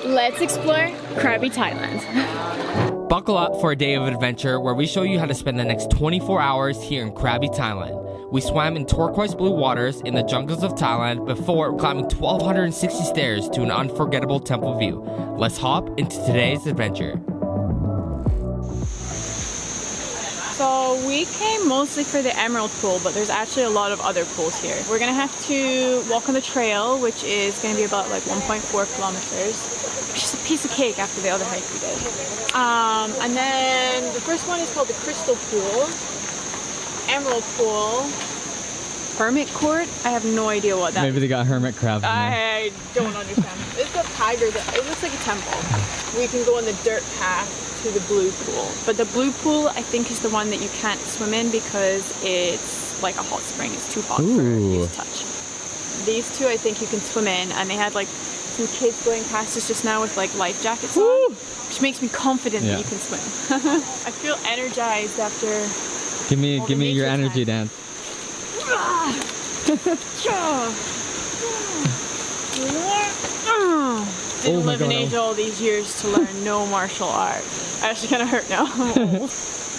Let's explore Krabi Thailand. Buckle up for a day of adventure where we show you how to spend the next 24 hours here in Krabi Thailand. We swam in turquoise blue waters in the jungles of Thailand before climbing 1,260 stairs to an unforgettable temple view. Let's hop into today's adventure. So we came mostly for the Emerald Pool, but there's actually a lot of other pools here. We're gonna have to walk on the trail, which is gonna be about like 1.4 kilometers, which is a piece of cake after the other hike we did. And then the first one is called the Crystal Pool, Emerald Pool, Hermit Court. I have no idea what that is. Maybe they got hermit crabs in there. I don't understand. It's a tiger. It looks like a temple. We can go on the dirt path to the blue pool. But the blue pool, I think, is the one that you can't swim in because it's like a hot spring. It's too hot for you to touch. These two, I think you can swim in, and they had like some kids going past us just now with like life jackets on, which makes me confident that you can swim. I feel energized after. Give me your energy dance. Didn't live in Asia all these years to learn no martial art. I actually kind of hurt now.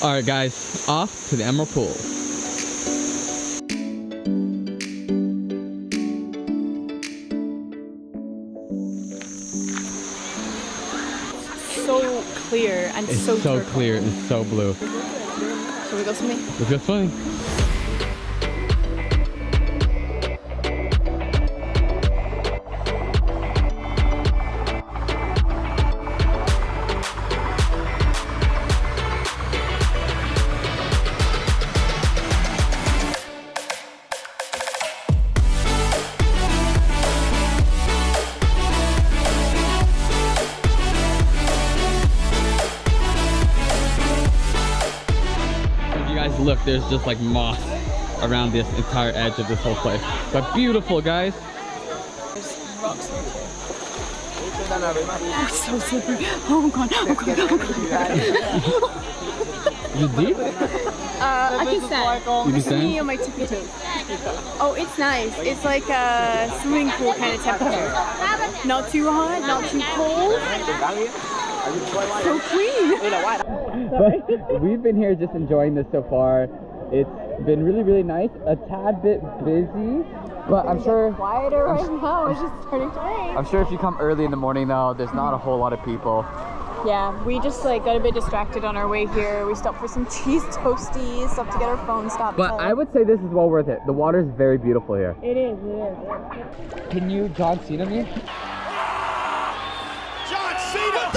All right, guys, off to the Emerald Pool. So clear and it's so so clear and so blue. Shall we go swimming? Let's go swimming. Look, there's just like moss around this entire edge of this whole place. But beautiful, guys. There's rocks here. Oh, it's so slippery. Oh god, oh god, oh god. Is it deep? I can stand. You can stand? Me on my tippy toes. Oh, it's nice. It's like a swimming pool kind of temperature. Not too hot, not too cold. So clean. But we've been here just enjoying this so far. It's been really, really nice. A tad bit busy, but I'm sure Quieter right now. It's just starting to rain. I'm sure if you come early in the morning though, there's not a whole lot of people. Yeah, we just like got a bit distracted on our way here. We stopped for some cheese toasties, stopped to get our phone stopped. But I would say this is well worth it. The water is very beautiful here. It is, it is. Can you John Cena me? John Cena!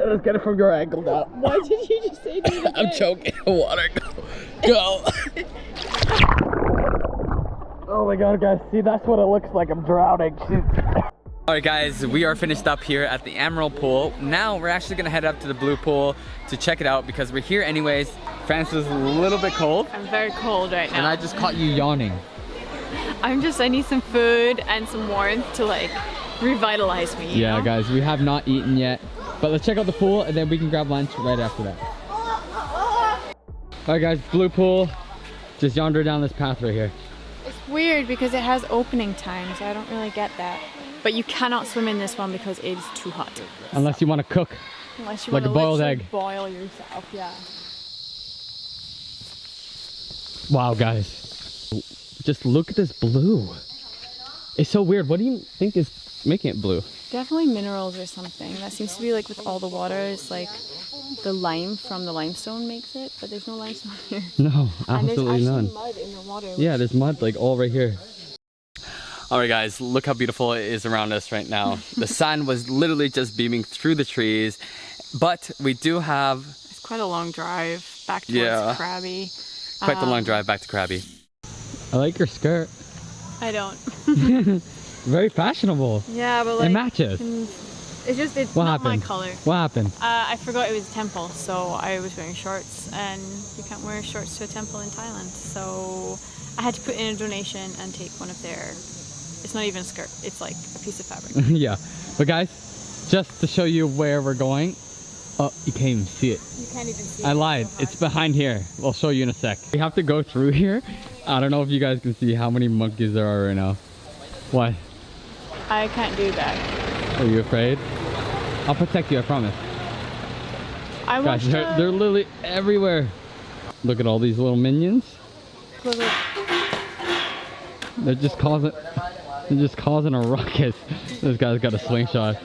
Let's get it from your ankle now. Why did you just say that? I'm choking in water. Go. Oh my god, guys. See, that's what it looks like. I'm drowning. Alright guys, we are finished up here at the Emerald Pool. Now we're actually going to head up to the Blue Pool to check it out because we're here anyways. Francis is a little bit cold. I'm very cold right now. And I just caught you yawning. I need some food and some warmth to like revitalize me. You know? Guys, we have not eaten yet. But let's check out the pool and then we can grab lunch right after that. Alright guys, Blue Pool. Just yonder down this path right here. It's weird because it has opening times. I don't really get that. But you cannot swim in this one because it is too hot. Unless you want to cook. Unless you like want a boiled to egg. Boil yourself, yeah. Wow, guys. Just look at this blue. It's so weird. What do you think is making it blue? Definitely minerals or something. That seems to be like with all the water. It's like the lime from the limestone makes it, but there's no limestone here. No, absolutely none. none. There's mud in the water. Yeah, there's mud like all right here. Alright guys, look how beautiful it is around us right now. The sun was literally just beaming through the trees, but we do have... It's quite a long drive back towards Krabi. Quite the long drive back to Krabi. I like your skirt. I don't. Very fashionable. Yeah, but like... It matches. It's what not happened? my color. What happened? I forgot it was a temple, so I was wearing shorts, and you can't wear shorts to a temple in Thailand. So I had to put in a donation and take one of their... It's not even a skirt, it's like a piece of fabric. Yeah, but guys, just to show you where we're going. Oh, you can't even see it. You can't even see it. I lied. It's behind here. I'll show you in a sec. We have to go through here I don't know if you guys can see how many monkeys there are right now. What? I can't do that. Are you afraid? I'll protect you, I promise. I Guys, they're literally everywhere. Look at all these little minions. They're just causing a ruckus. This guy's got a slingshot.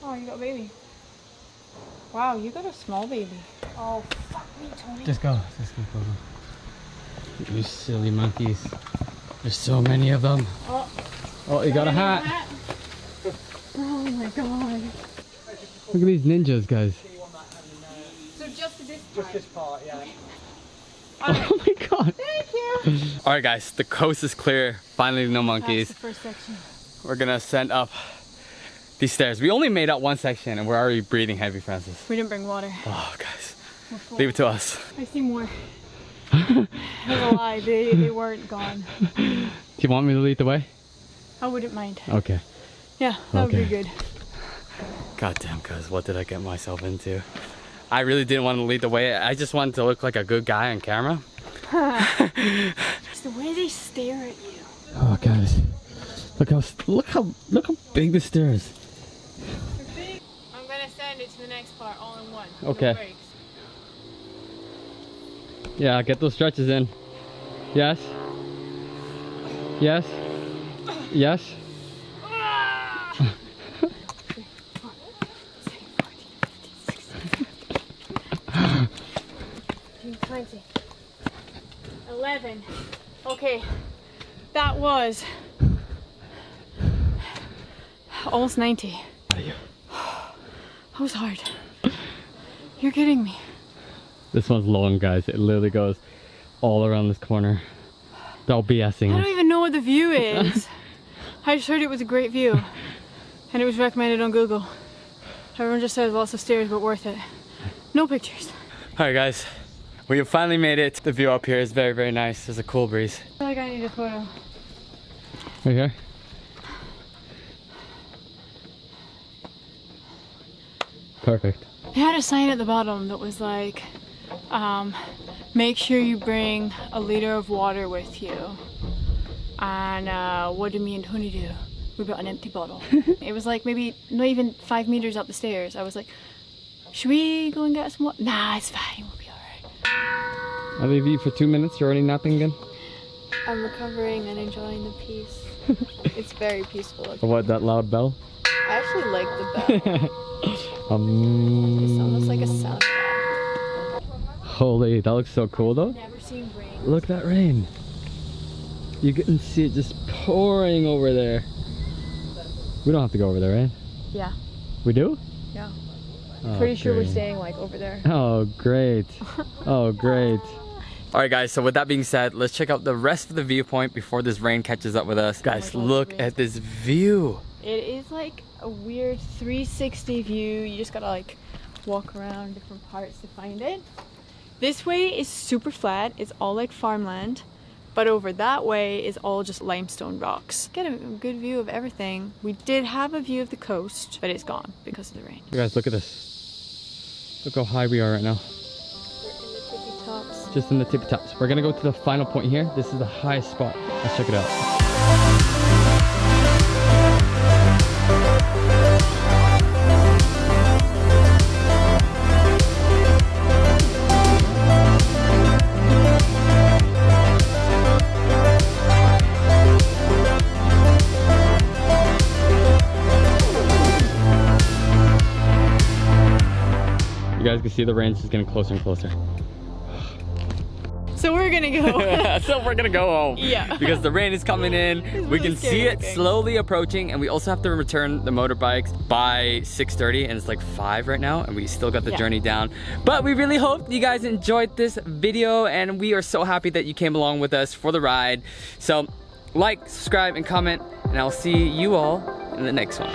Oh, you got a baby. Wow, you got a small baby. Oh, fuck me, Tony. Just go. You silly monkeys. There's so many of them. Oh, you got a hat. Oh my god. Look at these ninjas, guys. So just this part? Just this part, yeah. Oh my god. Thank you. Alright guys, the coast is clear. Finally no monkeys. That's the first section. We're gonna ascend up these stairs. We only made out one section and we're already breathing heavy, Francis. We didn't bring water. Oh guys, leave it to us. I see more. That's a lie, they weren't gone. Do you want me to lead the way? I wouldn't mind. Okay. Yeah, that would be good. God damn, cuz, what did I get myself into? I really didn't want to lead the way. I just wanted to look like a good guy on camera. It's the way they stare at you. Oh guys, look how big the stairs. I'm gonna send it to the next part all in one. Okay. No breaks. Yeah, get those stretches in. Yes. Yes. Yes. 20, 11. Okay, that was almost 90. That was hard. You're kidding me. This one's long, guys. It literally goes all around this corner. They're BSing. I don't even know what the view is. I just heard it was a great view, and it was recommended on Google. Everyone just says lots of stairs, but worth it. No pictures. All right, guys. We have finally made it. The view up here is very, very nice. There's a cool breeze. I feel like I need a photo. Right here. Perfect. They had a sign at the bottom that was like, make sure you bring a liter of water with you. And what did me and Tony do? We brought an empty bottle. It was like maybe not even 5 meters up the stairs. I was like, should we go and get some water? Nah, it's fine. We'll be alright. I'll leave you for 2 minutes. You're already napping again? I'm recovering and enjoying the peace. It's very peaceful. What, that loud bell? I actually like the bell. It's almost like a soundtrack. Holy, that looks so cool though. Never seen rain. Look at that rain. You can see it just pouring over there. We don't have to go over there, right? Yeah. We do? Yeah. Oh, Pretty sure we're great. staying like over there. Oh, great. Oh, great. All right, guys, so with that being said, let's check out the rest of the viewpoint before this rain catches up with us. Guys, God, look at this view. It is like a weird 360 view. You just gotta like walk around different parts to find it. This way is super flat. It's all like farmland. But over that way is all just limestone rocks. Get a good view of everything. We did have a view of the coast, but it's gone because of the rain. You guys, look at this. Look how high we are right now. We're in the tippy tops. Just in the tippy tops. We're gonna go to the final point here. This is the highest spot. Let's check it out. You guys can see the rain's just getting closer and closer. So we're gonna go. So we're gonna go home. Yeah. Because the rain is coming in. It's We really can scary see it looking. slowly approaching, and we also have to return the motorbikes by 6:30, and it's like 5 right now, and we still got the Yeah. journey down. But we really hope you guys enjoyed this video, and we are so happy that you came along with us for the ride. So like, subscribe, and comment, and I'll see you all in the next one.